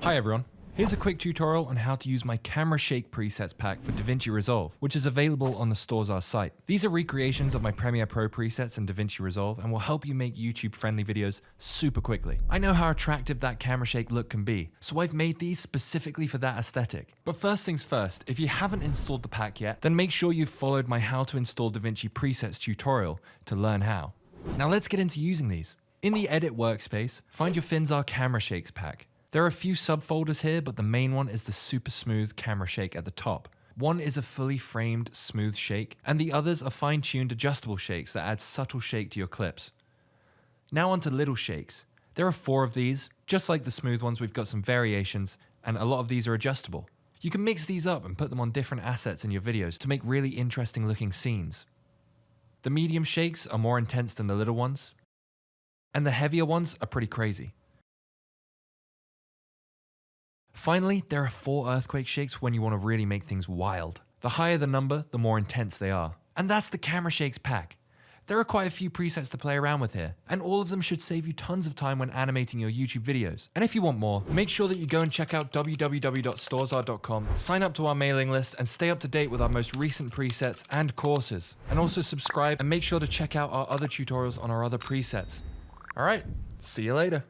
Hi everyone. Here's a quick tutorial on how to use my camera shake presets pack for DaVinci Resolve, which is available on the Finzar site. These are recreations of my Premiere Pro presets in DaVinci Resolve and will help you make YouTube-friendly videos super quickly. I know how attractive that camera shake look can be, so I've made these specifically for that aesthetic. But first things first, if you haven't installed the pack yet, then make sure you've followed my how to install DaVinci presets tutorial to learn how. Now let's get into using these. In the edit workspace, find your Finzar camera shakes pack. There are a few subfolders here, but the main one is the super smooth camera shake at the top. One is a fully framed smooth shake, and the others are fine-tuned adjustable shakes that add subtle shake to your clips. Now onto little shakes. There are 4 of these. Just like the smooth ones, we've got some variations, and a lot of these are adjustable. You can mix these up and put them on different assets in your videos to make really interesting looking scenes. The medium shakes are more intense than the little ones, and the heavier ones are pretty crazy. Finally, there are 4 earthquake shakes when you want to really make things wild. The higher the number, the more intense they are. And that's the camera shakes pack. There are quite a few presets to play around with here, and all of them should save you tons of time when animating your YouTube videos. And if you want more, make sure that you go and check out www.storzar.com, sign up to our mailing list, and stay up to date with our most recent presets and courses. And also subscribe and make sure to check out our other tutorials on our other presets. Alright, see you later.